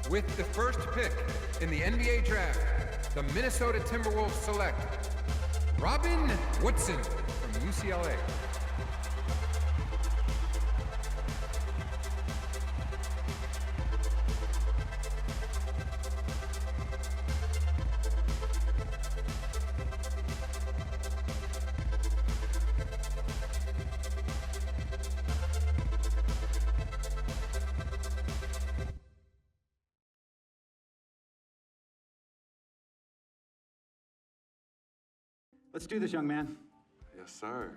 With the first pick in the NBA draft, the Minnesota Timberwolves select Robin Woodson from UCLA. Let's do this, young man. Yes, sir.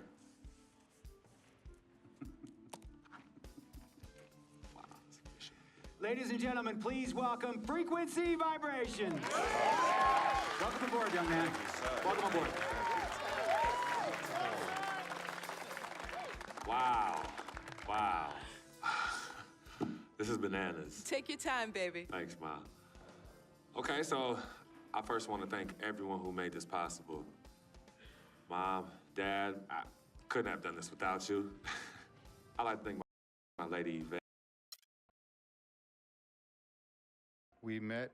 Ladies and gentlemen, please welcome Frequency Vibrations. Welcome aboard, young man. Welcome aboard. Wow. Wow. This is bananas. Take your time, baby. Thanks, Ma. Okay, so I first want to thank everyone who made this possible. Mom, Dad, I couldn't have done this without you. I'd like to thank my lady Yvette. We met.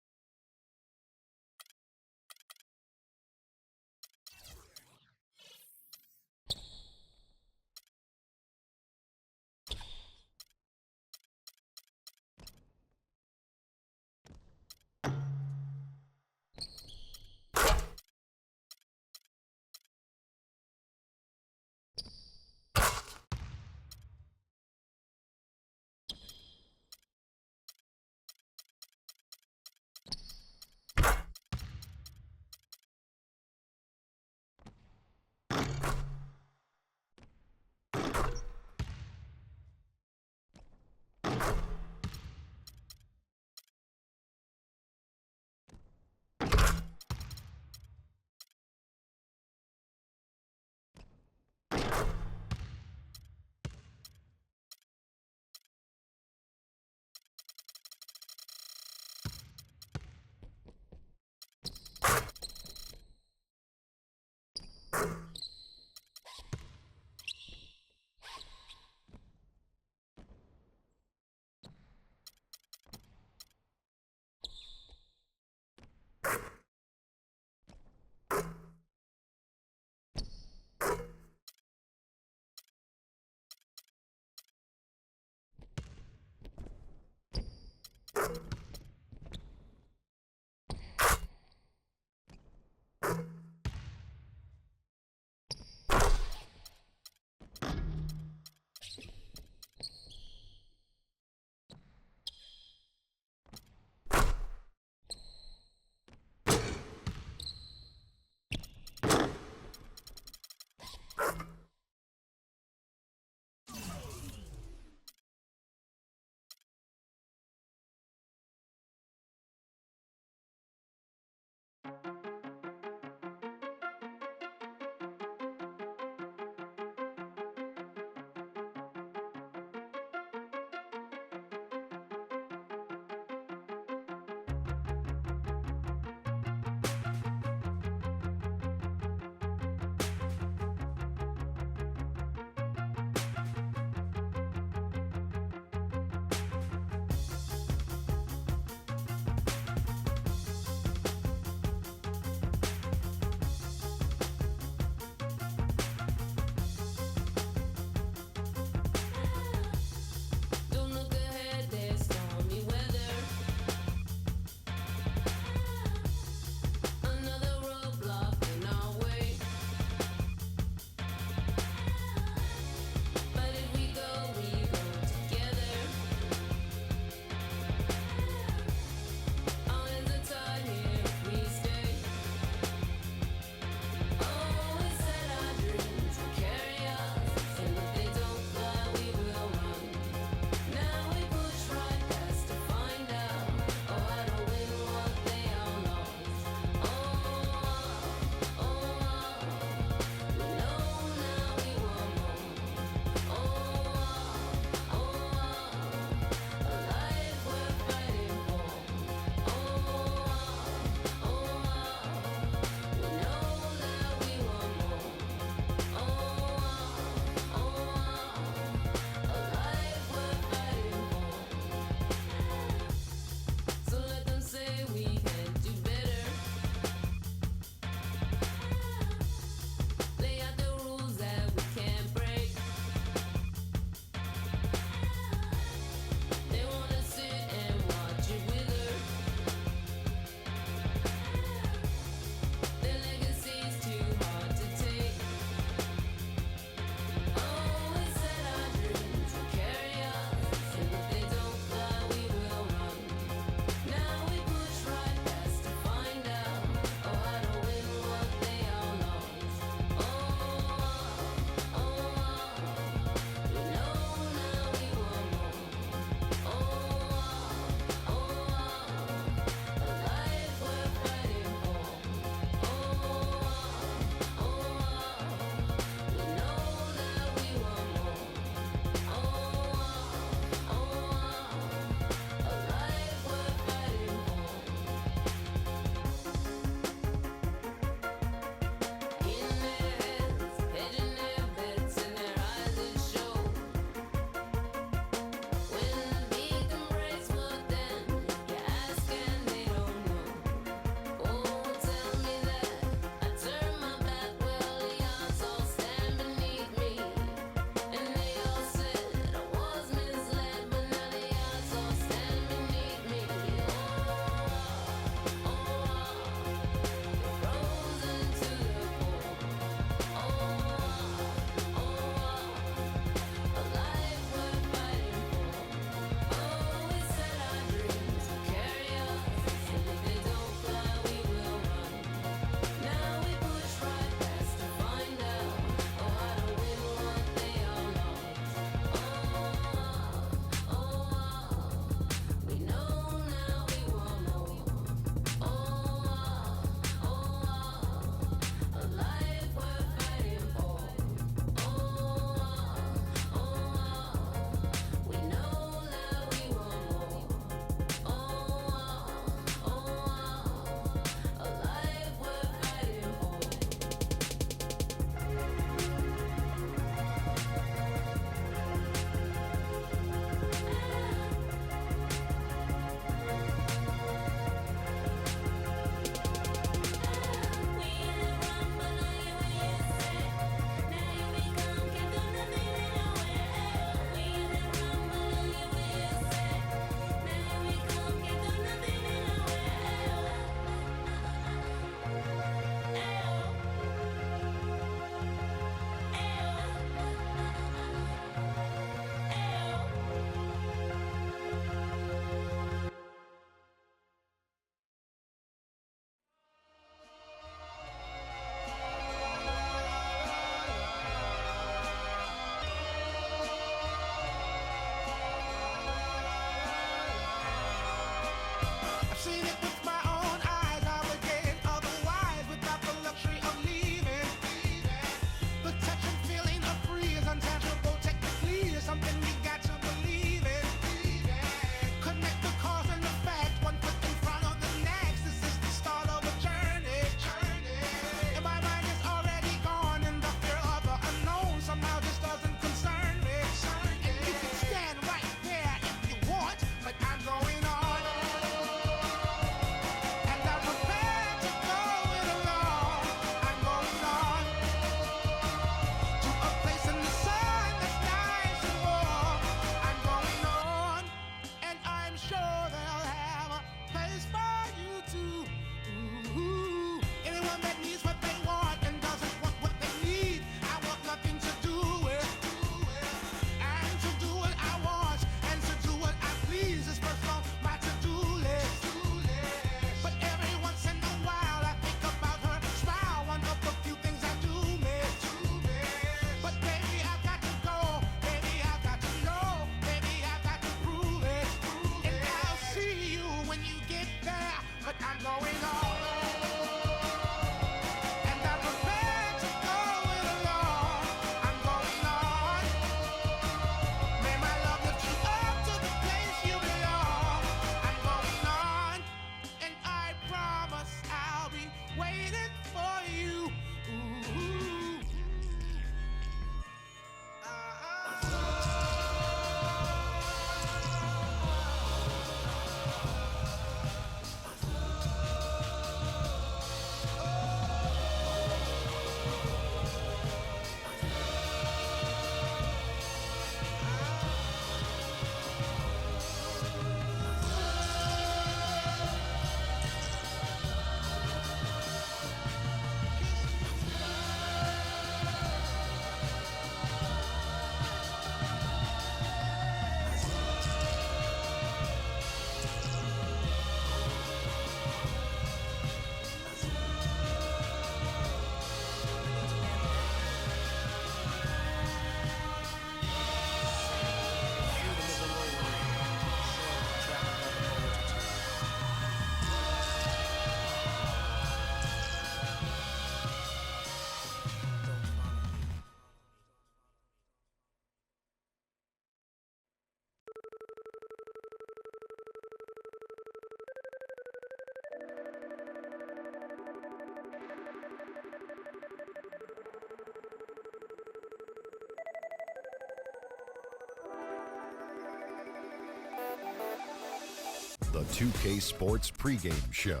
the 2K Sports pregame show.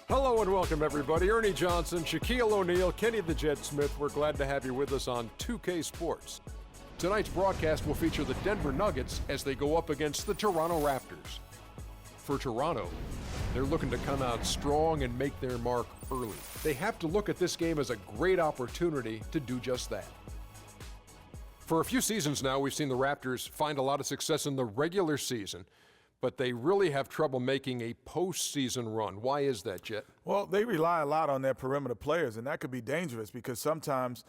Hello and welcome, everybody. Ernie Johnson, Shaquille O'Neal, Kenny the Jet Smith. We're glad to have you with us on 2K Sports. Tonight's broadcast will feature the Denver Nuggets as they go up against the Toronto Raptors. For Toronto, they're looking to come out strong and make their mark early. They have to look at this game as a great opportunity to do just that. For a few seasons now, we've seen the Raptors find a lot of success in the regular season, but they really have trouble making a postseason run. Why is that, Jet? Well, they rely a lot on their perimeter players, and that could be dangerous because sometimes,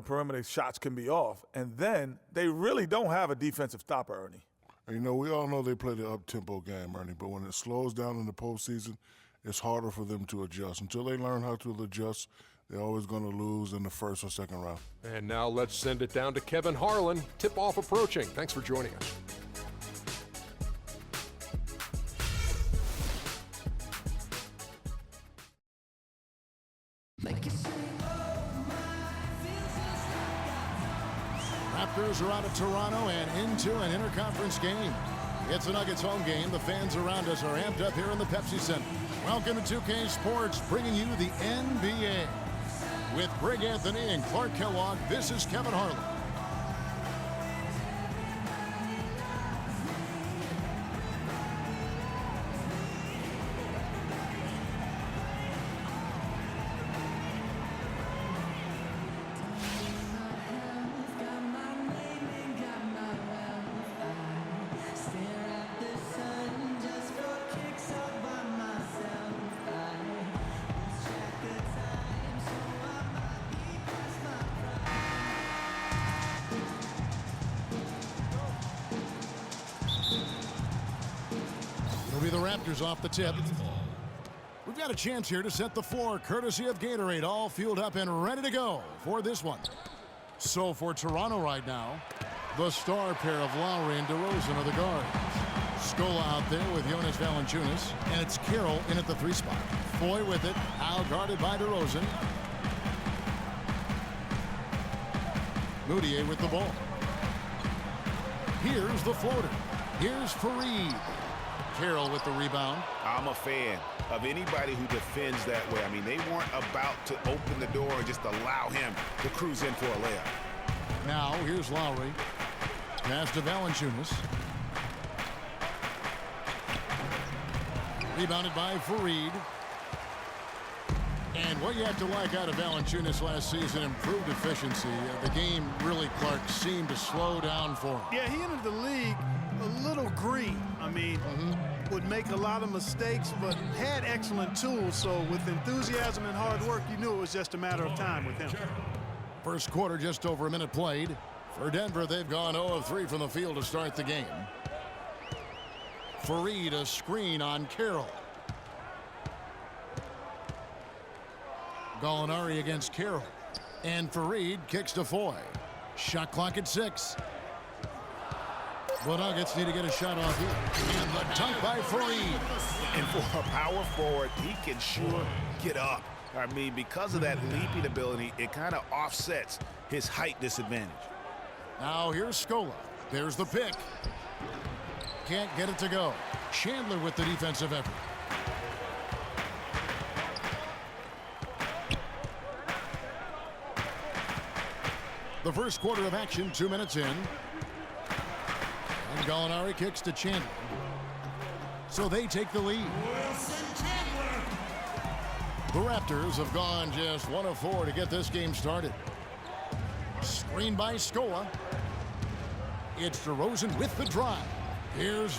perimeter shots can be off. And then they really don't have a defensive stopper, Ernie. We all know they play the up-tempo game, Ernie, but when it slows down in the postseason, it's harder for them to adjust. Until they learn how to adjust, they're always going to lose in the first or second round. And now let's send it down to Kevin Harlan. Tip-off approaching. Thanks for joining us. Raptors are out of Toronto and into an interconference game. It's a Nuggets home game. The fans around us are amped up here in the Pepsi Center. Welcome to 2K Sports, bringing you the NBA. With Greg Anthony and Clark Kellogg, this is Kevin Harlan. The Raptors off the tip. We've got a chance here to set the floor courtesy of Gatorade, all fueled up and ready to go for this one. So for Toronto right now, the star pair of Lowry and DeRozan are the guards. Scola out there with Jonas Valanciunas, and it's Carroll in at the 3 spot. Foy with it, now guarded by DeRozan. Moutier with the ball. Here's the floater. Here's Fareed. Carroll with the rebound. I'm a fan of anybody who defends that way. They weren't about to open the door and just allow him to cruise in for a layup. Now, here's Lowry. Pass to Valanciunas. Rebounded by Fareed. And what you have to like out of Valanciunas last season, improved efficiency. The game really, Clark, seemed to slow down for him. Yeah, he entered the league a little green. Would make a lot of mistakes, but had excellent tools. So with enthusiasm and hard work, you knew it was just a matter of time with him. First quarter, just over a minute played. For Denver, they've gone 0 of 3 from the field to start the game. Fareed, a screen on Carroll. Gallinari against Carroll. And Fareed kicks to Foy. Shot clock at 6. The Nuggets need to get a shot off here. And the dunk by Fareed. And for a power forward, he can sure get up. Because of that leaping ability, it kind of offsets his height disadvantage. Now here's Scola. There's the pick. Can't get it to go. Chandler with the defensive effort. The first quarter of action, 2 minutes in. And Gallinari kicks to Chandler. So they take the lead. The Raptors have gone just 1 of 4 to get this game started. Screen by Scola. It's DeRozan with the drive. Here's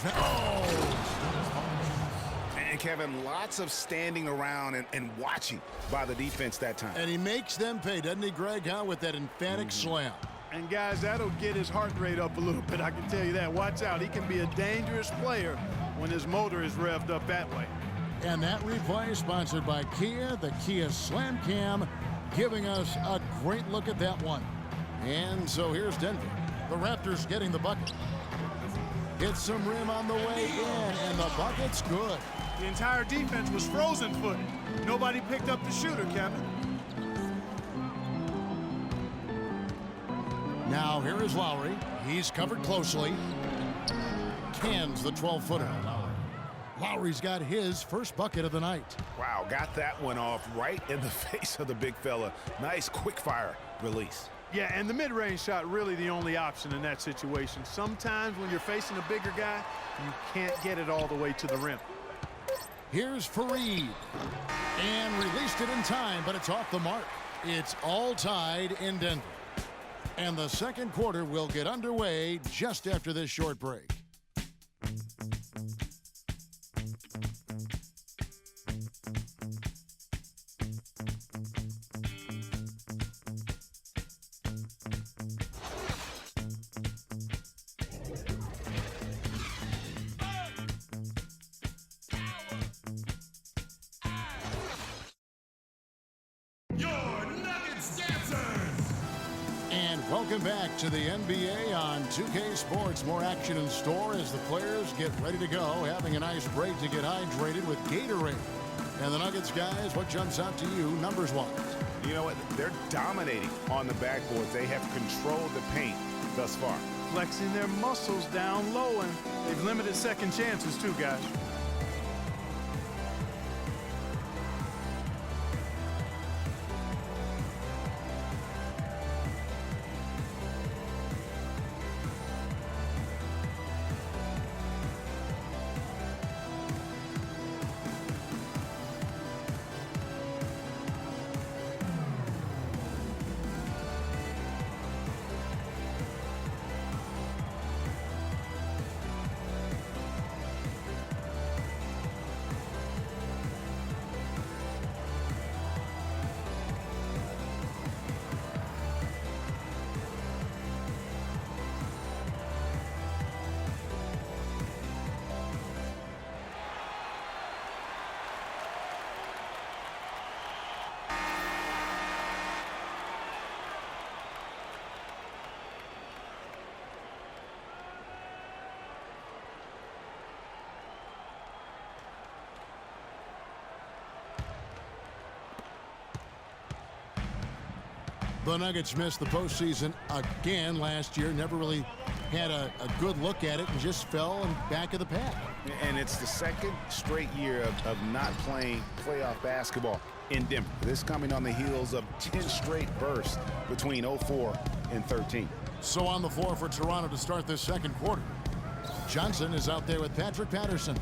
And Kevin, lots of standing around and watching by the defense that time. And he makes them pay, doesn't he, Greg, with that emphatic slam. And guys, that'll get his heart rate up a little bit, I can tell you that. Watch out, he can be a dangerous player when his motor is revved up that way. And that replay sponsored by Kia, the Kia Slam Cam, giving us a great look at that one. And so here's Denver. The Raptors getting the bucket. Hit some rim on the way in, and the bucket's good. The entire defense was frozen-footed. Nobody picked up the shooter, Kevin. Now here is Lowry. He's covered closely. backhands the 12-footer. Lowry's got his first bucket of the night. Wow, got that one off right in the face of the big fella. Nice quick fire release. Yeah, and the mid-range shot really the only option in that situation. Sometimes when you're facing a bigger guy, you can't get it all the way to the rim. Here's Fareed. And released it in time, but it's off the mark. It's all tied in Denver. And the second quarter will get underway just after this short break. Welcome back to the NBA on 2K Sports. More action in store as the players get ready to go, having a nice break to get hydrated with Gatorade. And the Nuggets guys, what jumps out to you numbers-wise? You know what? They're dominating on the backboards. They have controlled the paint thus far. Flexing their muscles down low, and they've limited second chances too, guys. The Nuggets missed the postseason again last year. Never really had a good look at it and just fell in back of the pack. And it's the second straight year of not playing playoff basketball in Denver. This coming on the heels of 10 straight bursts between 04 and 13. So on the floor for Toronto to start this second quarter. Johnson is out there with Patrick Patterson.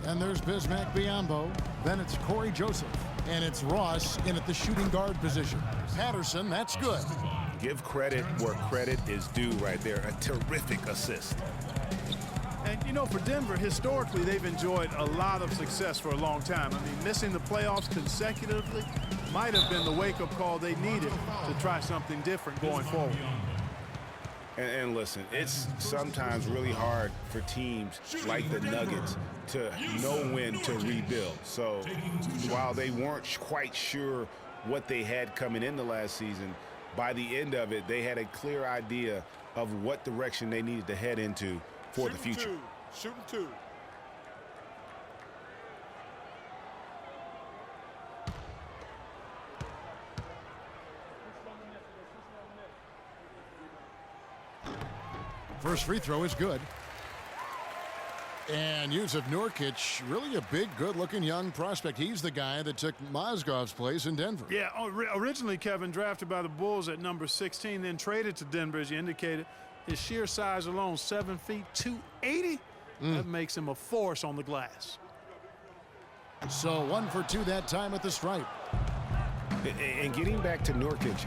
And there's Bismack Biyombo. Then it's Corey Joseph. And it's Ross in at the shooting guard position. Patterson, that's good. Give credit where credit is due right there. A terrific assist. And, you know, for Denver, historically, they've enjoyed a lot of success for a long time. I mean, missing the playoffs consecutively might have been the wake-up call they needed to try something different going forward. And listen, it's sometimes really hard for teams like the Nuggets to know when to rebuild. So while they weren't quite sure what they had coming into last season, by the end of it, they had a clear idea of what direction they needed to head into for the future. Shooting two. First free throw is good. And Jusuf Nurkic, really a big, good-looking young prospect. He's the guy that took Mozgov's place in Denver. Yeah, originally, Kevin, drafted by the Bulls at number 16, then traded to Denver, as you indicated. His sheer size alone, 7 feet, 280. That makes him a force on the glass. So 1 for 2 that time at the stripe. And getting back to Nurkic,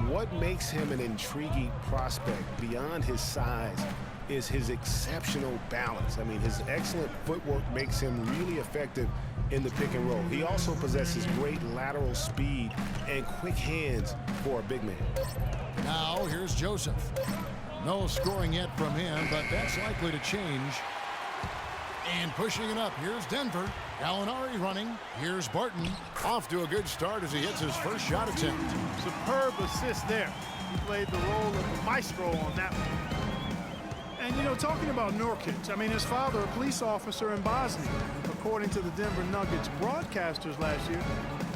what makes him an intriguing prospect beyond his size is his exceptional balance. I mean, his excellent footwork makes him really effective in the pick and roll. He also possesses great lateral speed and quick hands for a big man. Now here's Joseph. No scoring yet from him, but that's likely to change. And pushing it up, here's Denver. Gallinari running. Here's Barton. Off to a good start as he hits his first shot attempt. Superb assist there. He played the role of the maestro on that one. And, you know, talking about Nurkic, I mean, his father, a police officer in Bosnia. According to the Denver Nuggets broadcasters last year,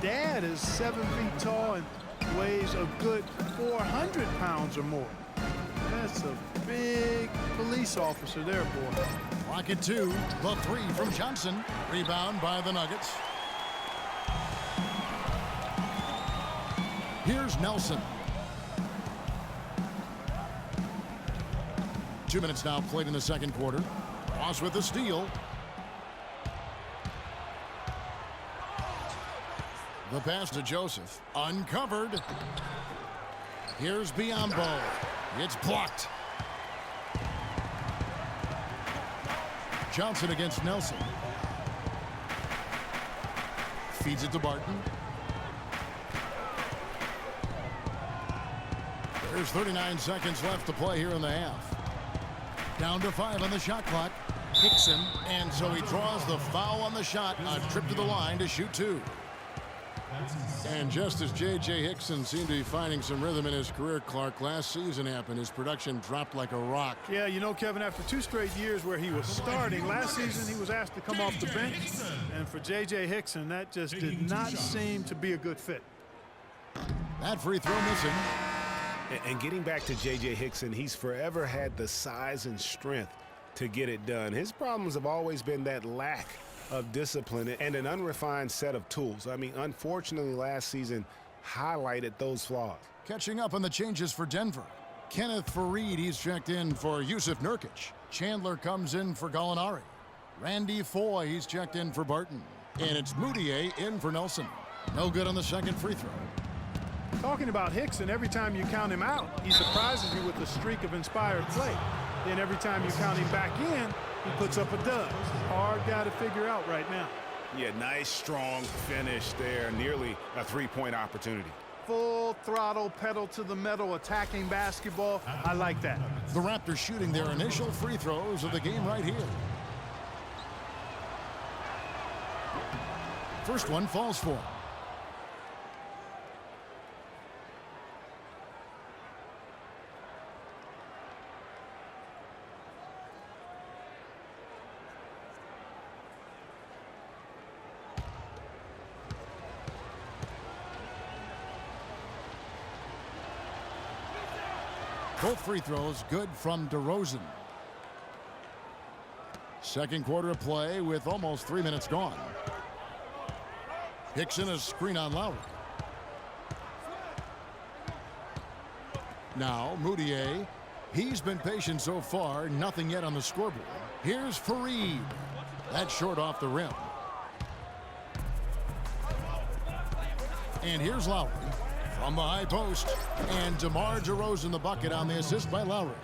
Dad is 7 feet tall and weighs a good 400 pounds or more. That's a big police officer there, boy. Clock at 2. The 3 from Johnson. Rebound by the Nuggets. Here's Nelson. 2 minutes now played in the second quarter. Ross with the steal. The pass to Joseph. Uncovered. Here's Biyombo. It's blocked. Johnson against Nelson. Feeds it to Barton. There's 39 seconds left to play here in the half. Down to 5 on the shot clock. Hickson, and so he draws the foul on the shot. A trip to the line to shoot 2. And just as J.J. Hickson seemed to be finding some rhythm in his career, Clark, last season happened. His production dropped like a rock. Yeah, you know, Kevin, after 2 straight years where he was starting, last season he was asked to come off the bench. And for J.J. Hickson, that just did not seem to be a good fit. That free throw missing. And getting back to J.J. Hickson, he's forever had the size and strength to get it done. His problems have always been that lack of discipline and an unrefined set of tools. I mean, unfortunately, last season highlighted those flaws. Catching up on the changes for Denver. Kenneth Faried, he's checked in for Yusuf Nurkic. Chandler comes in for Gallinari. Randy Foye, he's checked in for Barton. And it's Moutier in for Nelson. No good on the second free throw. Talking about Hickson, every time you count him out, he surprises you with a streak of inspired play. Then every time you count him back in, he puts up a dud. Hard guy to figure out right now. Yeah, nice, strong finish there. Nearly a three-point opportunity. Full throttle, pedal to the metal, attacking basketball. I like that. The Raptors shooting their initial free throws of the game right here. First one falls for him. Both free throws good from DeRozan. Second quarter of play with almost 3 minutes gone. Hickson a screen on Lowry. Now Moutier. He's been patient so far. Nothing yet on the scoreboard. Here's Faried. That's short off the rim. And here's Lowry. From the high post, and DeMar DeRozan the bucket on the assist by Lowry.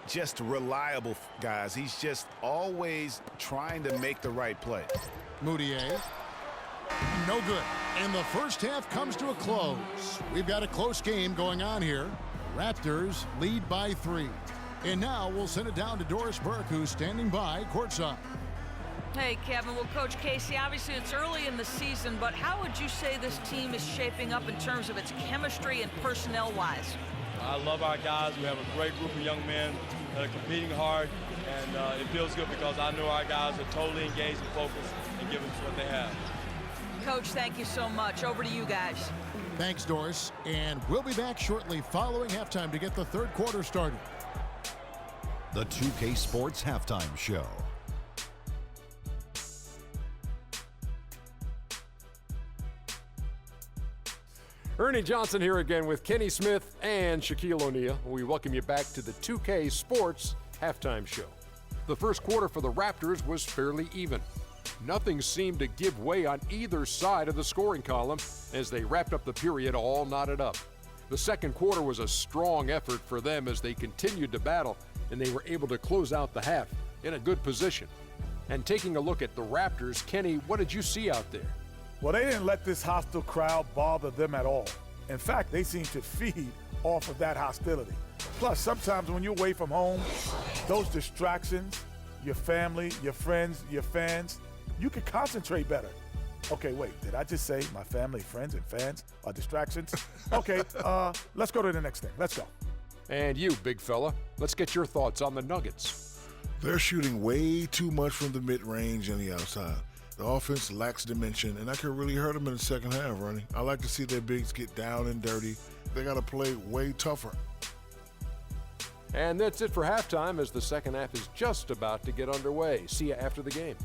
Just reliable, guys. He's just always trying to make the right play. Moutier. No good. And the first half comes to a close. We've got a close game going on here. Raptors lead by 3. And now we'll send it down to Doris Burke, who's standing by courtside. Hey, Kevin. Well, Coach Casey, obviously it's early in the season, but how would you say this team is shaping up in terms of its chemistry and personnel-wise? I love our guys. We have a great group of young men that are competing hard, and it feels good because I know our guys are totally engaged and focused and giving us what they have. Coach, thank you so much. Over to you guys. Thanks, Doris. And we'll be back shortly following halftime to get the third quarter started. The 2K Sports Halftime Show. Ernie Johnson here again with Kenny Smith and Shaquille O'Neal. We welcome you back to the 2K Sports Halftime Show. The first quarter for the Raptors was fairly even. Nothing seemed to give way on either side of the scoring column as they wrapped up the period all knotted up. The second quarter was a strong effort for them as they continued to battle, and they were able to close out the half in a good position. And taking a look at the Raptors, Kenny, what did you see out there? Well, they didn't let this hostile crowd bother them at all. In fact, they seem to feed off of that hostility. Plus, sometimes when you're away from home, those distractions, your family, your friends, your fans, you can concentrate better. Okay, wait, did I just say my family, friends, and fans are distractions? Okay, let's go to the next thing. Let's go. And you, big fella, let's get your thoughts on the Nuggets. They're shooting way too much from the mid-range and the outside. The offense lacks dimension, and that could really hurt them in the second half, Ronnie. I like to see their bigs get down and dirty. They got to play way tougher. And that's it for halftime, as the second half is just about to get underway. See you after the game.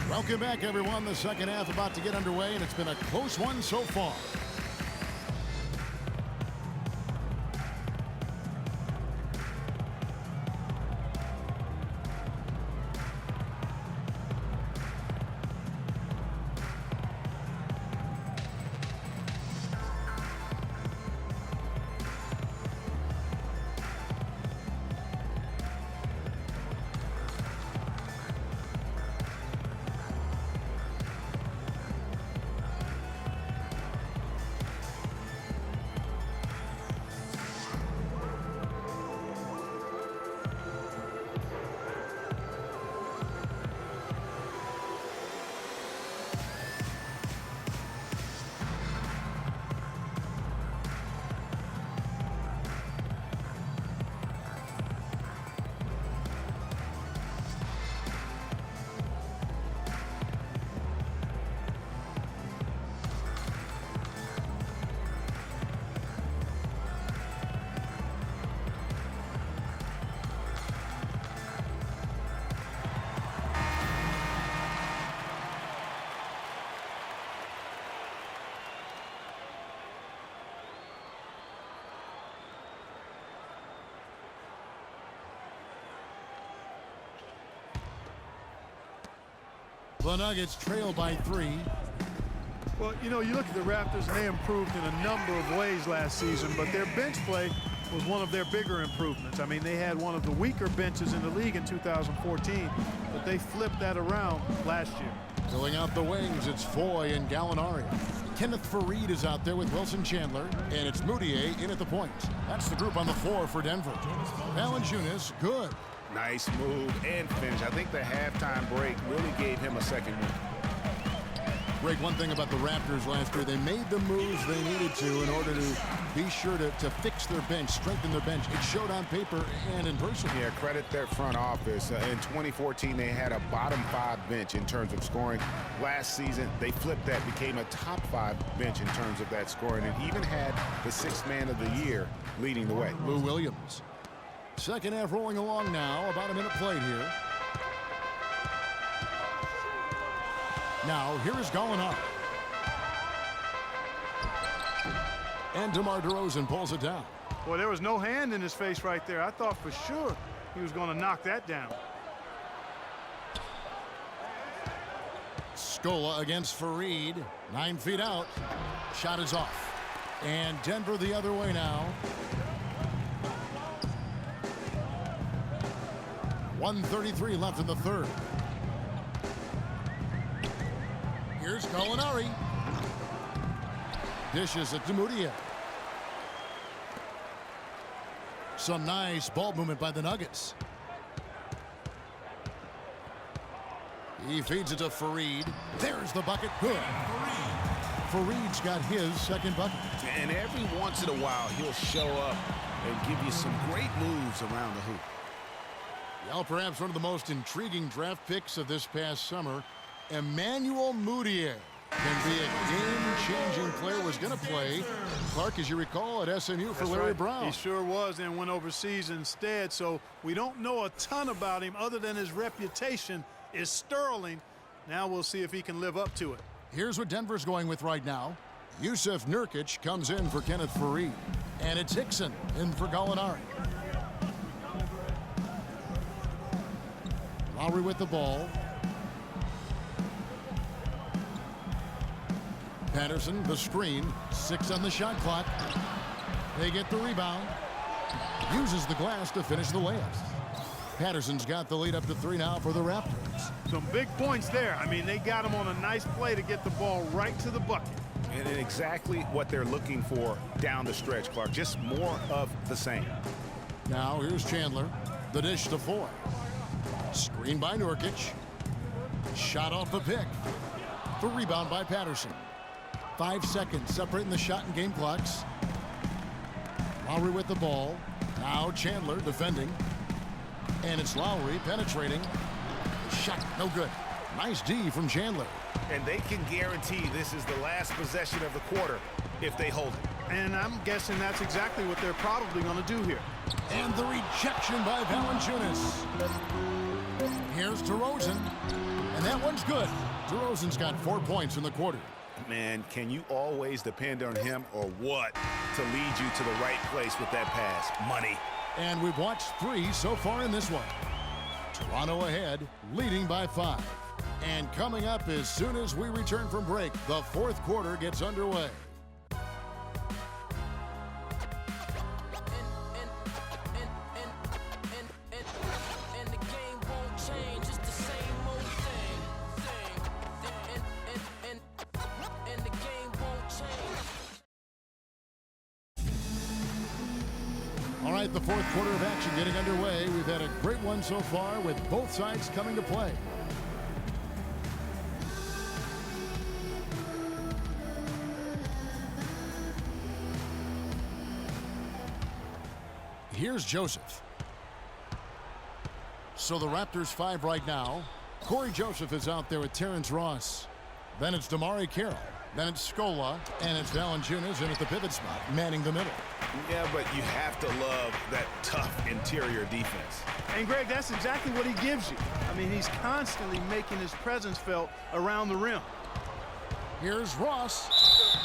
Welcome back, everyone. The second half about to get underway, and it's been a close one so far. The Nuggets trail by 3. Well, you know, you look at the Raptors, and they improved in a number of ways last season, but their bench play was one of their bigger improvements. I mean, they had one of the weaker benches in the league in 2014, but they flipped that around last year. Filling out the wings, it's Foy and Gallinari. Kenneth Faried is out there with Wilson Chandler, and it's Moutier in at the point. That's the group on the floor for Denver. Valanciunas, good. Nice move and finish. I think the halftime break really gave him a second win. Greg, one thing about the Raptors last year, they made the moves they needed to in order to be sure to fix their bench, strengthen their bench. It showed on paper and in person. Yeah, credit their front office. In 2014, they had a bottom 5 bench in terms of scoring. Last season, they flipped that, became a top 5 bench in terms of that scoring, and even had the 6th man of the year leading the way. Lou Williams. Second half rolling along now. About a minute played here. Now, here is Gallinari. And DeMar DeRozan pulls it down. Boy, there was no hand in his face right there. I thought for sure he was going to knock that down. Scola against Faried. 9 feet out. Shot is off. And Denver the other way now. 1:33 left in the third. Here's Gallinari. Dishes it to Moutier. Some nice ball movement by the Nuggets. He feeds it to Faried. There's the bucket. Good. Faried's got his second bucket. And every once in a while, he'll show up and give you some great moves around the hoop. Well, perhaps one of the most intriguing draft picks of this past summer, Emmanuel Moutier, can be a game-changing player. Was going to play, Clark, as you recall, at SMU for Larry Brown. He sure was, and went overseas instead. So we don't know a ton about him other than his reputation is sterling. Now we'll see if he can live up to it. Here's what Denver's going with right now. Yusuf Nurkic comes in for Kenneth Faried. And it's Hickson in for Gallinari. Lowry with the ball. Patterson, the screen. 6 on the shot clock. They get the rebound. Uses the glass to finish the layup. Patterson's got the lead up to 3 now for the Raptors. Some big points there. I mean, they got him on a nice play to get the ball right to the bucket. And exactly what they're looking for down the stretch, Clark. Just more of the same. Now here's Chandler. The dish to Foy. Screen by Nurkic. Shot off the pick. The rebound by Patterson. 5 seconds separating the shot and game clocks. Lowry with the ball. Now Chandler defending. And it's Lowry penetrating. shot, no good. Nice D from Chandler. And they can guarantee this is the last possession of the quarter if they hold it. And I'm guessing that's exactly what they're probably going to do here. And the rejection by Valanciunas. Here's DeRozan. And that one's good. DeRozan's got 4 points in the quarter. Man, can you always depend on him or what to lead you to the right place with that pass? Money. And we've watched 3 so far in this one. Toronto ahead, leading by 5. And coming up as soon as we return from break, the fourth quarter gets underway. All right, the fourth quarter of action getting underway. We've had a great one so far with both sides coming to play. Here's Joseph. So the Raptors 5 right now. Corey Joseph is out there with Terrence Ross. Then it's DeMarre Carroll. Then it's Scola. And it's Valanciunas in at the pivot spot, manning the middle. Yeah, but you have to love that tough interior defense. And, Greg, that's exactly what he gives you. I mean, he's constantly making his presence felt around the rim. Here's Ross.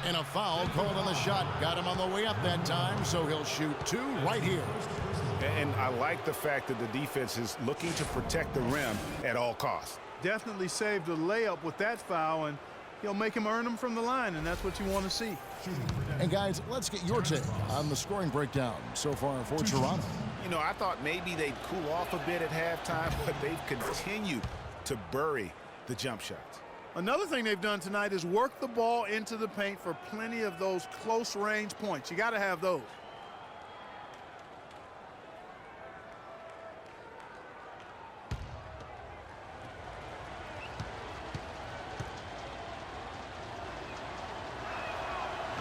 And a foul called on the shot. Got him on the way up that time, so he'll shoot 2 right here. And I like the fact that the defense is looking to protect the rim at all costs. Definitely saved a layup with that foul, and he'll make him earn them from the line, and that's what you want to see. And, guys, let's get your take on the scoring breakdown so far for Toronto. You know, I thought maybe they'd cool off a bit at halftime, but they've continued to bury the jump shots. Another thing they've done tonight is work the ball into the paint for plenty of those close-range points. You got to have those.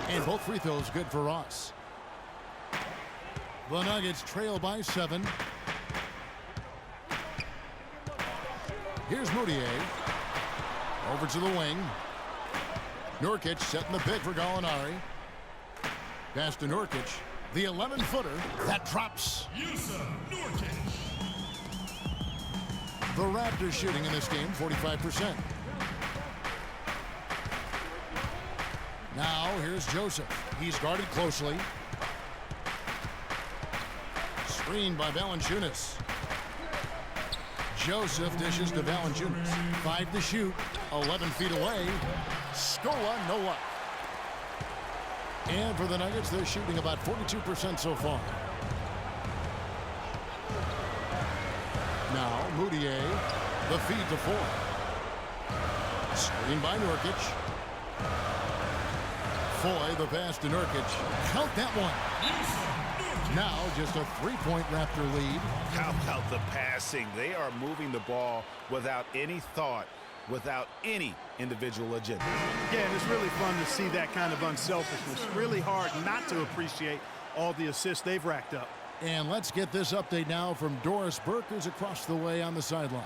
And both free throws good for Ross. The Nuggets trail by 7. Here's Moutier. Over to the wing. Nurkic setting the pick for Gallinari. Pass to Nurkic. The 11-footer. That drops. The Raptors shooting in this game 45%. Now here's Joseph. He's guarded closely. Screened by Valanciunas. Joseph dishes to Valanciunas. 5 to shoot. 11 feet away. Scola, no luck. And for the Nuggets, they're shooting about 42% so far. Now, Moutier, the feed to 4. Screen by Nurkic. Foy, the pass to Nurkic. Count that one. Now, just a 3-point Raptor lead. How about the passing? They are moving the ball without any thought, without any individual agenda. Yeah, and it's really fun to see that kind of unselfishness. Really hard not to appreciate all the assists they've racked up. And let's get this update now from Doris Burke, who's across the way on the sideline.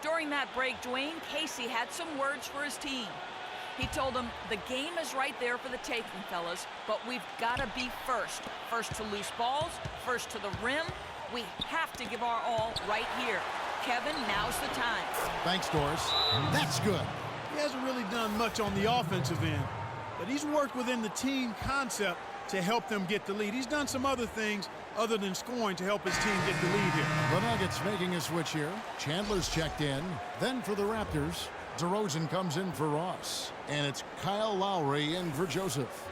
During that break, Dwayne Casey had some words for his team. He told them, the game is right there for the taking, fellas, but we've got to be first. First to loose balls, first to the rim. We have to give our all right here. Kevin, now's the time. Thanks, Doris. That's good. He hasn't really done much on the offensive end, but he's worked within the team concept to help them get the lead. He's done some other things other than scoring to help his team get the lead here. The Nuggets making a switch here. Chandler's checked in. Then for the Raptors, DeRozan comes in for Ross. And it's Kyle Lowry in for Joseph.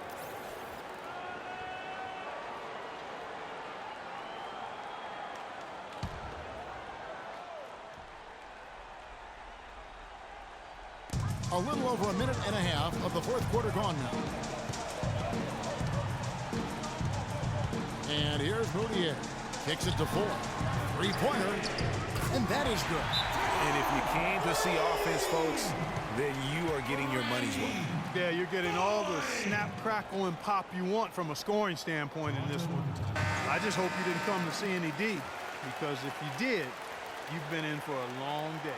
A little over a minute and a half of the fourth quarter gone now. And here's Moutier. Kicks it to 4. 3-pointer. And that is good. And if you came to see offense, folks, then you are getting your money's worth. Yeah, you're getting all the snap, crackle, and pop you want from a scoring standpoint in this one. I just hope you didn't come to see any D, because if you did, you've been in for a long day.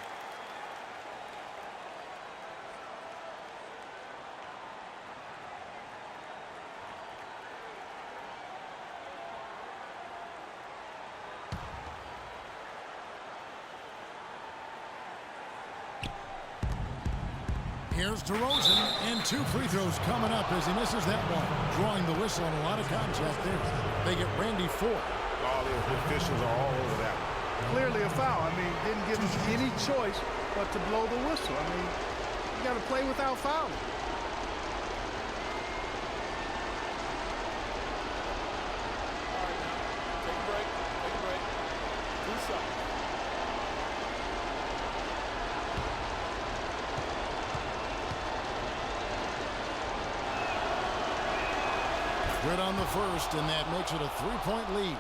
Here's DeRozan, and 2 free throws coming up as he misses that one. Drawing the whistle and a lot of contact there. They get Randy Ford. All the officials are all over that one. Clearly a foul. I mean, didn't give him any choice but to blow the whistle. I mean, you got to play without fouling. Good on the first, and that makes it a 3-point lead.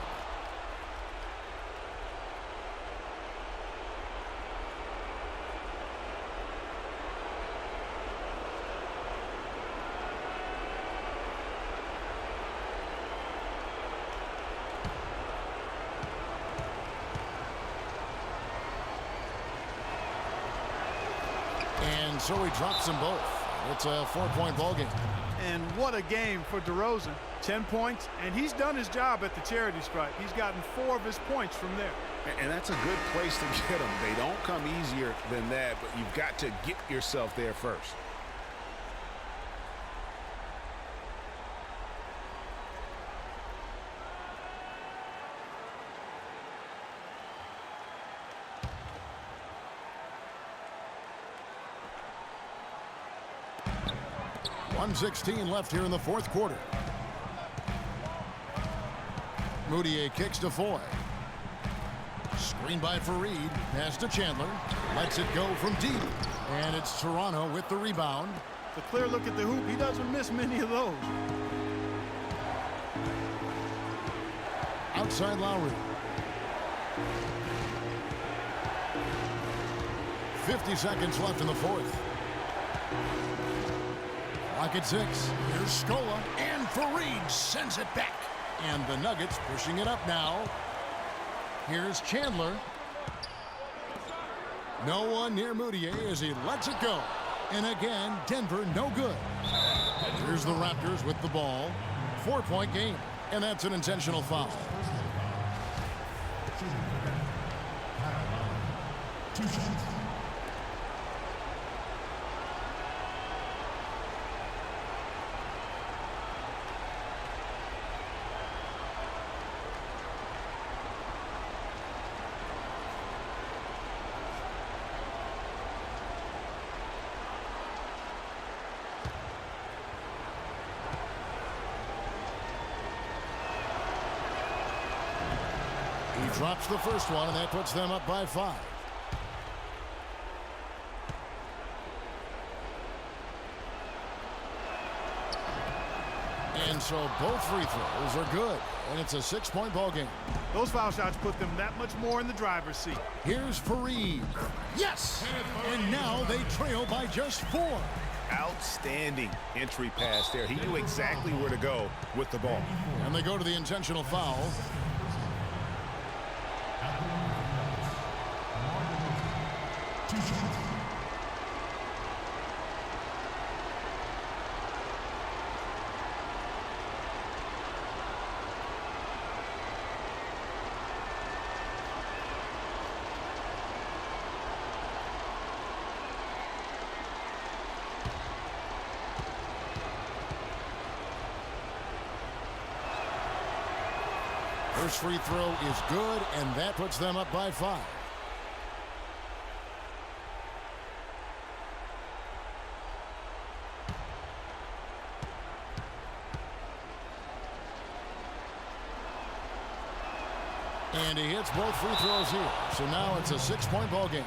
And so he drops them both. It's a 4-point ball game. And what a game for DeRozan. 10 points, and he's done his job at the charity stripe. He's gotten 4 of his points from there. And that's a good place to get them. They don't come easier than that, but you've got to get yourself there first. .116 left here in the fourth quarter. Mudiay kicks to Foy. Screen by Fareed. Pass to Chandler. Lets it go from deep. And it's Toronto with the rebound. The clear look at the hoop. He doesn't miss many of those. Outside Lowry. 50 seconds left in the fourth. Clock at 6. Here's Scola. And Fareed sends it back. And the Nuggets pushing it up now. Here's Chandler. No one near Mudiay as he lets it go. And again, Denver no good. Here's the Raptors with the ball. 4-point game. And that's an intentional foul. He drops the first one, and that puts them up by 5. And so both free throws are good, and it's a 6-point ball game. Those foul shots put them that much more in the driver's seat. Here's Fareed. Yes! And now they trail by just 4. Outstanding entry pass there. He knew exactly where to go with the ball. And they go to the intentional foul. First free throw is good, and that puts them up by 5. And he hits both free throws here. So now it's a 6-point ball game.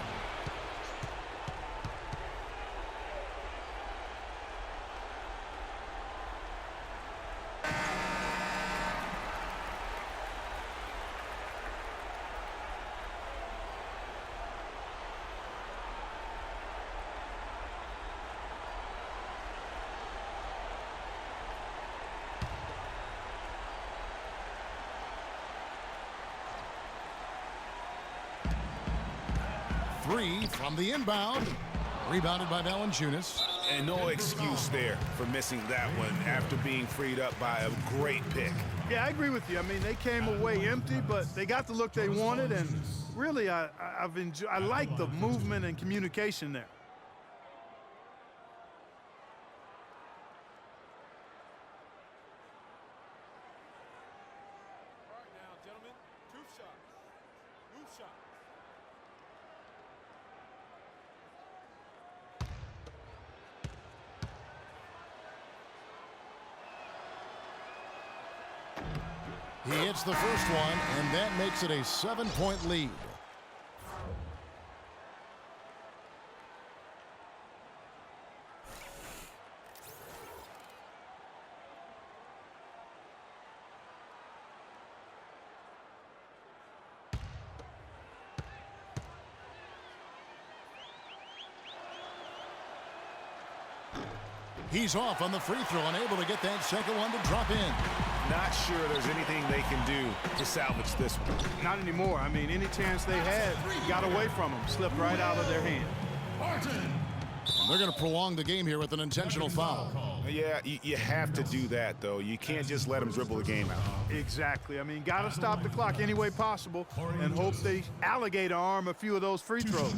three from the inbound. Rebounded by Valanciunas. And no excuse there for missing that one after being freed up by a great pick. Yeah, I agree with you. I mean, they came away empty, but they got the look they wanted, and really, I like the movement and communication there. All right now, gentlemen, two shots. Move shot. He hits the first one, and that makes it a 7-point lead. He's off on the free throw, unable to get that second one to drop in. Not sure there's anything they can do to salvage this one. Not anymore. I mean, any chance they had got away from them, slipped right out of their hand. They're going to prolong the game here with an intentional foul. Yeah, you have to do that, though. You can't just let them dribble the game out. Exactly. I mean, got to stop the clock any way possible and hope they alligator arm a few of those free throws.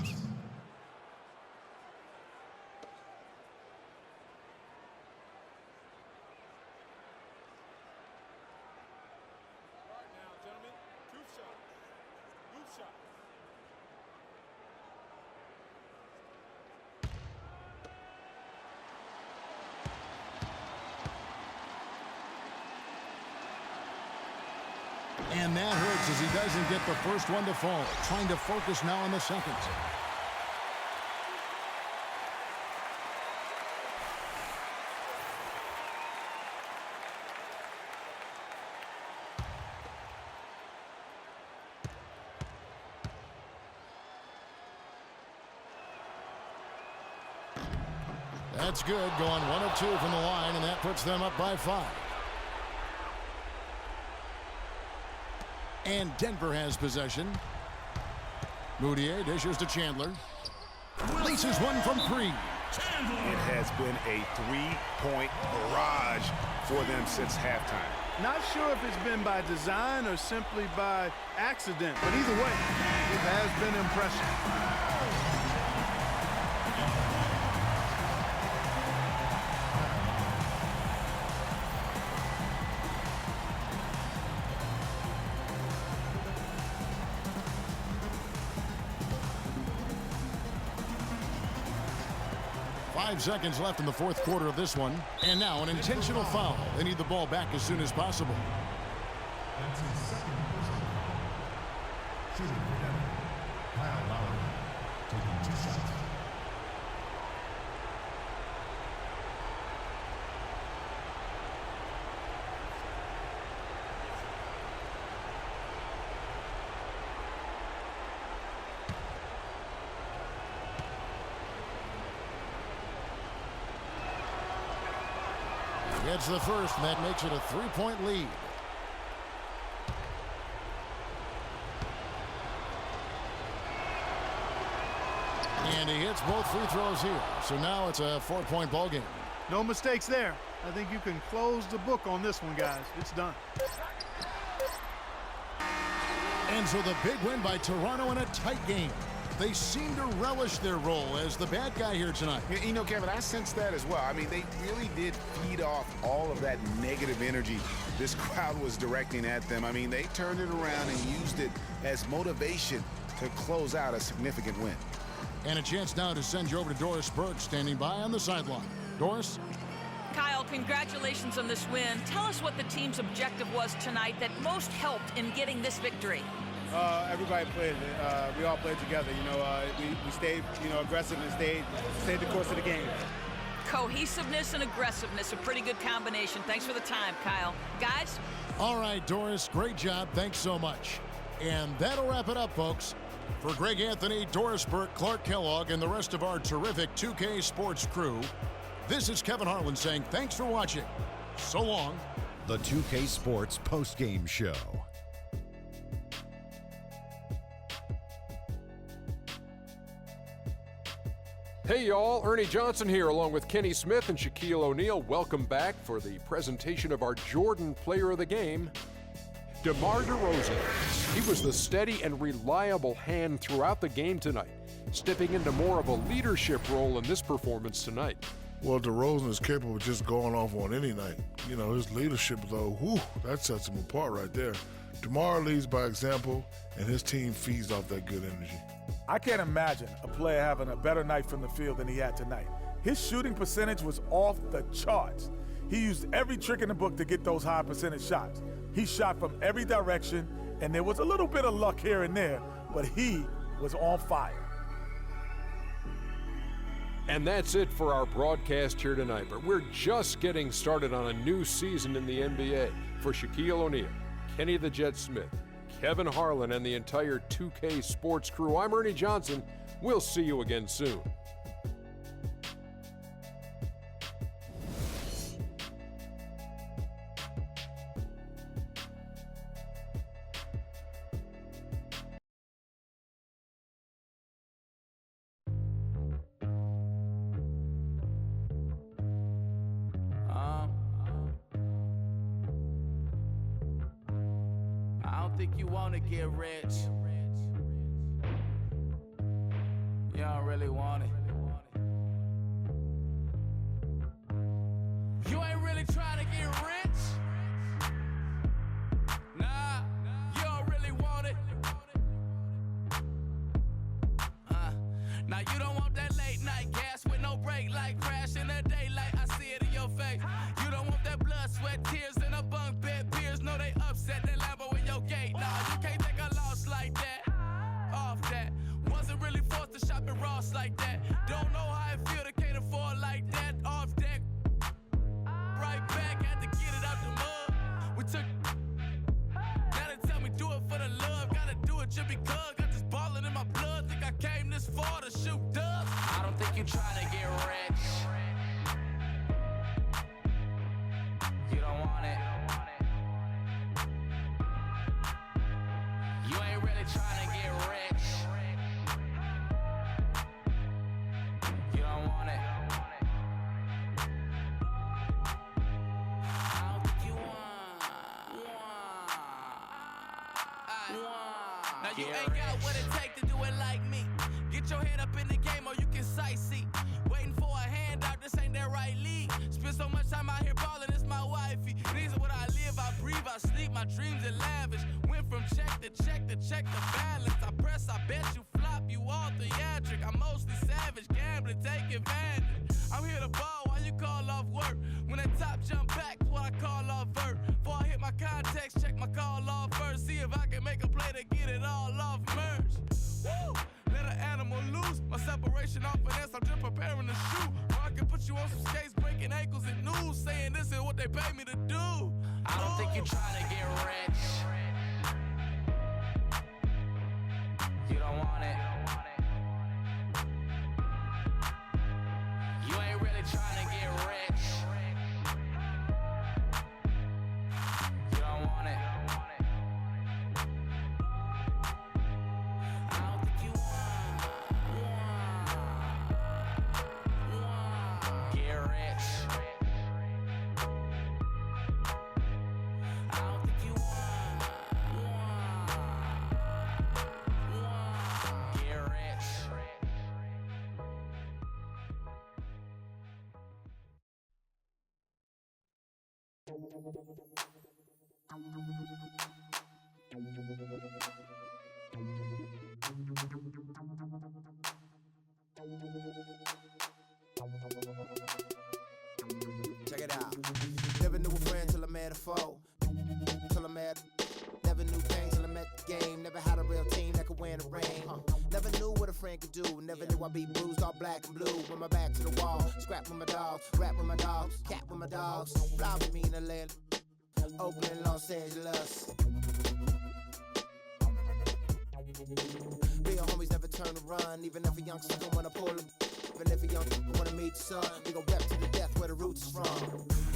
And that hurts as he doesn't get the first one to fall. Trying to focus now on the second. That's good, going 1 of 2 from the line, and that puts them up by 5. And Denver has possession. Moutier dishes to Chandler. Laces one from 3. It has been a 3-point barrage for them since halftime. Not sure if it's been by design or simply by accident, but either way, it has been impressive. 5 seconds left in the fourth quarter of this one. And now an intentional foul. They need the ball back as soon as possible. That's his second personal. Shooting for Denver, Kyle Lowry, taking 2 shots. Gets the first, and that makes it a 3-point lead. And he hits both free throws here. So now it's a 4-point ball game. No mistakes there. I think you can close the book on this one, guys. It's done. And so the big win by Toronto in a tight game. They seem to relish their role as the bad guy here tonight. You know, Kevin, I sense that as well. I mean, they really did feed off all of that negative energy this crowd was directing at them. I mean, they turned it around and used it as motivation to close out a significant win. And a chance now to send you over to Doris Burke, standing by on the sideline. Doris? Kyle, congratulations on this win. Tell us what the team's objective was tonight that most helped in getting this victory. Everybody played. We all played together. We stayed, aggressive and stayed the course of the game. Cohesiveness and aggressiveness, a pretty good combination. Thanks for the time, Kyle. Guys? All right, Doris, great job. Thanks so much. And that'll wrap it up, folks. For Greg Anthony, Doris Burke, Clark Kellogg, and the rest of our terrific 2K Sports crew, this is Kevin Harlan saying thanks for watching. So long. The 2K Sports postgame show. Hey y'all, Ernie Johnson here along with Kenny Smith and Shaquille O'Neal. Welcome back for the presentation of our Jordan Player of the Game, DeMar DeRozan. He was the steady and reliable hand throughout the game tonight, stepping into more of a leadership role in this performance tonight. Well, DeRozan is capable of just going off on any night. You know, his leadership, though, that sets him apart right there. DeMar leads by example, and his team feeds off that good energy. I can't imagine a player having a better night from the field than he had tonight. His shooting percentage was off the charts. He used every trick in the book to get those high percentage shots. He shot from every direction, and there was a little bit of luck here and there, but he was on fire. And that's it for our broadcast here tonight, but we're just getting started on a new season in the NBA. For Shaquille O'Neal, Kenny the Jet Smith, Kevin Harlan, and the entire 2K Sports crew, I'm Ernie Johnson. We'll see you again soon. I don't think you wanna get rich. You don't really want it. You ain't really trying to get rich. Nah, you don't really want it. Now you don't want that late night gas with no break, like crash in the daylight. I see it in your face. You don't want that blood, sweat, tears in a bunk bed. Peers know they upset that Lambo in your gate. Nah, you can't take a loss like that. Off that. Wasn't really forced to shop at Ross like that. Don't know how it feel to can't afford like that. Off deck. Right back, had to get it out the mud. We took. Now they tell me do it for the love. Gotta do it just because. Got this ballin' in my blood. Think I came this far to shoot dubs. I don't think you trying to get rich. You don't want it. You ain't really trying to get rich. You don't want it. I don't think you want. Now you ain't got what it takes to do it like me. Get your head up in the game or you can sightsee. Waiting for a handout, this ain't that right league. Spend so much time out here ballin', it's my wifey. These are what I live, I breathe, I sleep, my dreams are lavish. Went from check to check to check the balance. I press, I bet you flop, you all theatric. I'm mostly savage, gambling, take advantage. I'm here to ball while you call off work. When that top jump back, what I call off vert. Before I hit my context, check my call off first. See if I can make a play to get it all off merge. Woo! Let an animal loose. My separation off finesse, I'm just preparing to shoot. Or I can put you on some skates, breaking ankles and news, saying this is what they pay me to do. I don't think you trying to get rich. You don't want it. You ain't really trying to get rich. You don't want it. I don't think you want. Get rich. I don't think you want. Get rich. Check it out. Never knew a friend till I met a foe. Till I met. Never knew pain till I met the game. Never had a real team that could win a ring. Never knew what a friend could do. Never knew I'd be bruised all black and blue. With my back to the wall. Scrap with my dogs. Rap with my dogs. Cat with my dogs. Fly with me in Atlanta. Oakland, Los Angeles. Real homies never turn to run. Even if a youngster don't wanna pull them. Even if a young wanna meet the sun. We gon' rap to the death where the roots is from.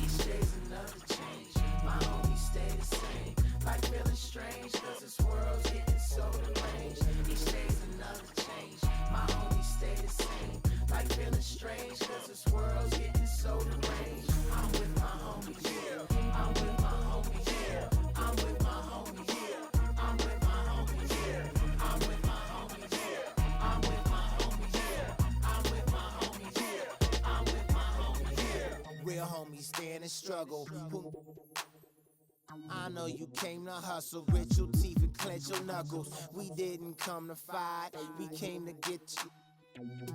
Each day's another change. My homies stay the same. Like feeling strange, cause this world's getting so deranged. Each day's another change. My homies stay the same. Like like feeling strange, cause this world's getting so deranged. I'm with my homies, yeah. I'm with my homies, yeah. I'm with my homies, yeah. I'm with my homies, yeah. I'm with my homies, yeah. I'm with my homies, yeah. I'm with my homies, yeah. I'm with my homies, yeah. Real homies stand and struggle. I know you came to hustle, grit your teeth and clench your knuckles. We didn't come to fight, we came to get you.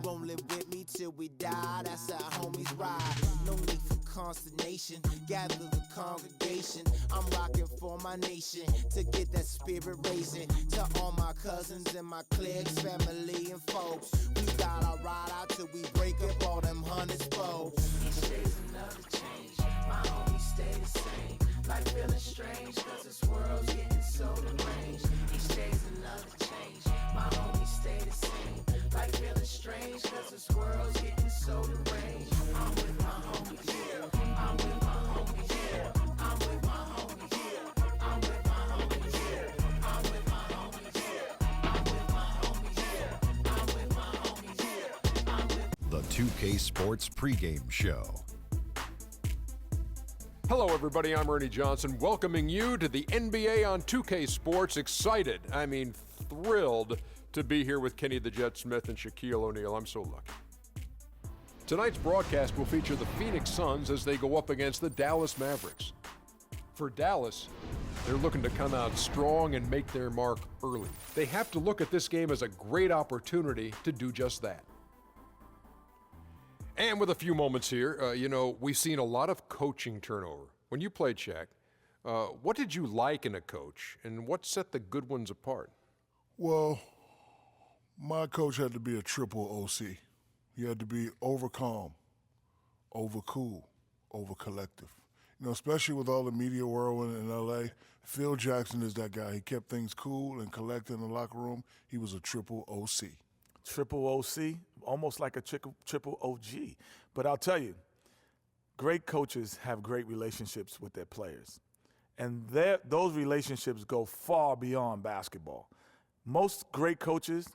Won't live with me till we die, that's how homies ride. No need for consternation, gather the congregation. I'm rocking for my nation, to get that spirit raising. To all my cousins and my cliques, family and folks. We got our ride out till we break up all them hundreds folks. Each day's another change, my homies stay the same. Like feeling strange, cause this world's getting so deranged. Each day's another change, my homies stay the same. Like feeling strange, cause this world's getting so deranged. I'm with my homies, yeah. I'm with my homies, yeah. I'm with my homies, yeah. I'm with my homies, yeah. I'm with my homies, yeah. I'm with my homies, yeah. I'm with my homies, yeah. I'm with The 2K Sports pregame show. Hello, everybody. I'm Ernie Johnson, welcoming you to the NBA on 2K Sports. Excited, thrilled to be here with Kenny the Jet Smith and Shaquille O'Neal. I'm so lucky. Tonight's broadcast will feature the Phoenix Suns as they go up against the Dallas Mavericks. For Dallas, they're looking to come out strong and make their mark early. They have to look at this game as a great opportunity to do just that. And with a few moments here, we've seen a lot of coaching turnover. When you played, Shaq, what did you like in a coach, and what set the good ones apart? Well, my coach had to be a triple OC. He had to be over calm, over cool, over collective. Especially with all the media whirlwind in L.A., Phil Jackson is that guy. He kept things cool and collected in the locker room. He was a triple OC. Triple OC, almost like a triple OG. But I'll tell you, great coaches have great relationships with their players. And those relationships go far beyond basketball. Most great coaches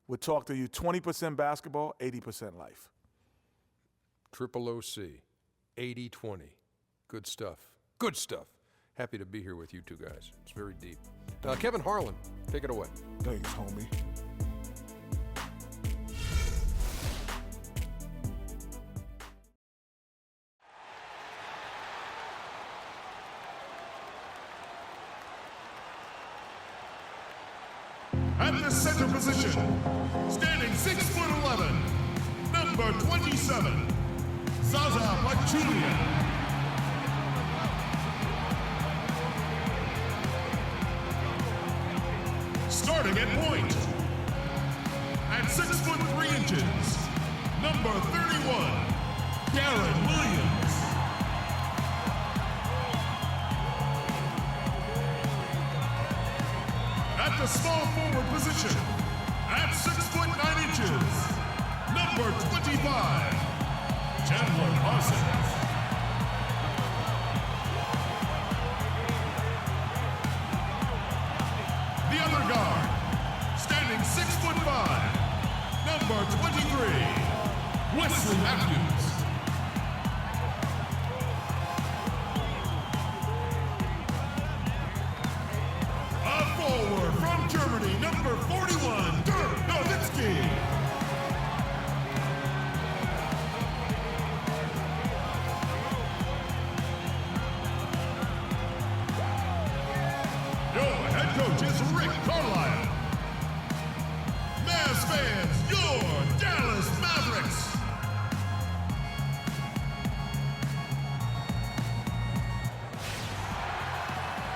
would talk to you 20% basketball, 80% life. Triple OC, 80-20. Good stuff. Good stuff. Happy to be here with you two guys. It's very deep. Kevin Harlan, take it away. Thanks, homie. At the center position, standing 6'11", number 27, Zaza Pachulia. Starting at point, at 6'3", number 31, Darren Williams. At the small forward position, at 6'9", number 25, Chandler Parsons. The other guard, standing 6'5", number 23, Wesley Matthews. From Germany, number 41, Dirk Nowitzki. Your head coach is Rick Carlisle. Mavs fans, your Dallas Mavericks.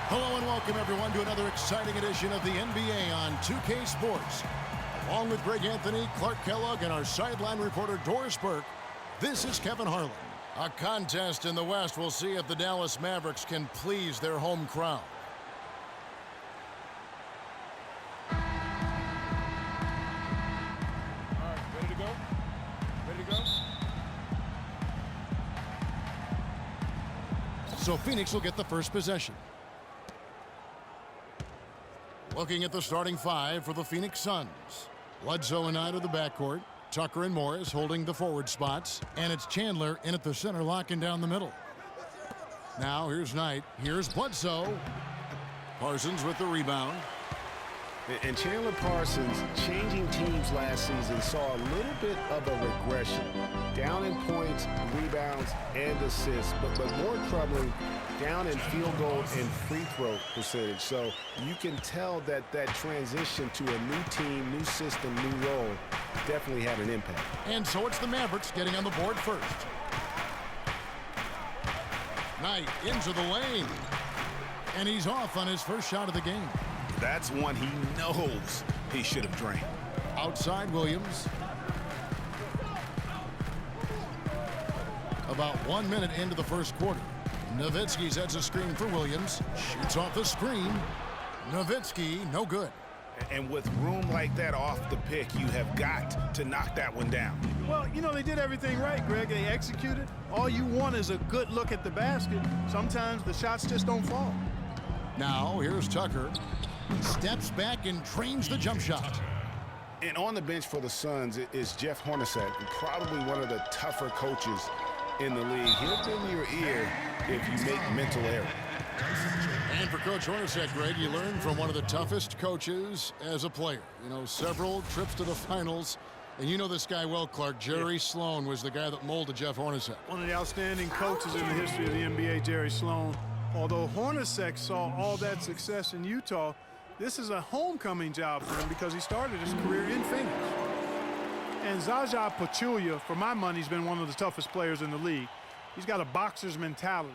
Hello and welcome everyone to another exciting edition of the NBA on 2K Sports. Along with Greg Anthony, Clark Kellogg, and our sideline reporter Doris Burke, this is Kevin Harlan. A contest in the West will see if the Dallas Mavericks can please their home crowd. All right, ready to go? Ready to go? So Phoenix will get the first possession. Looking at the starting five for the Phoenix Suns. Bledsoe and Knight of the backcourt. Tucker and Morris holding the forward spots, and it's Chandler in at the center locking down the middle. Now here's Knight. Here's Bledsoe. Parsons with the rebound. And Chandler Parsons, changing teams last season, saw a little bit of a regression. Down in points, rebounds, and assists, but more troubling, down in field goal and free throw percentage. So you can tell that that transition to a new team, new system, new role definitely had an impact. And so it's the Mavericks getting on the board first. Knight into the lane. And he's off on his first shot of the game. That's one he knows he should have drained. Outside Williams. About 1 minute into the first quarter. Nowitzki sets a screen for Williams. Shoots off the screen. Nowitzki, no good. And with room like that off the pick, you have got to knock that one down. Well, you know, they did everything right, Greg. They executed. All you want is a good look at the basket. Sometimes the shots just don't fall. Now, here's Tucker. Steps back and trains the jump shot. And on the bench for the Suns is Jeff Hornacek, probably one of the tougher coaches in the league. He'll bend your ear if you make mental errors. And for Coach Hornacek, Greg, you learn from one of the toughest coaches as a player. You know, several trips to the finals. And you know this guy well, Clark. Jerry Sloan was the guy that molded Jeff Hornacek. One of the outstanding coaches in the history of the NBA, Jerry Sloan. Although Hornacek saw all that success in Utah, this is a homecoming job for him because he started his career in Phoenix. And Zaza Pachulia, for my money, has been one of the toughest players in the league. He's got a boxer's mentality.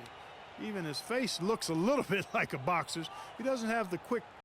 Even his face looks a little bit like a boxer's. He doesn't have the quick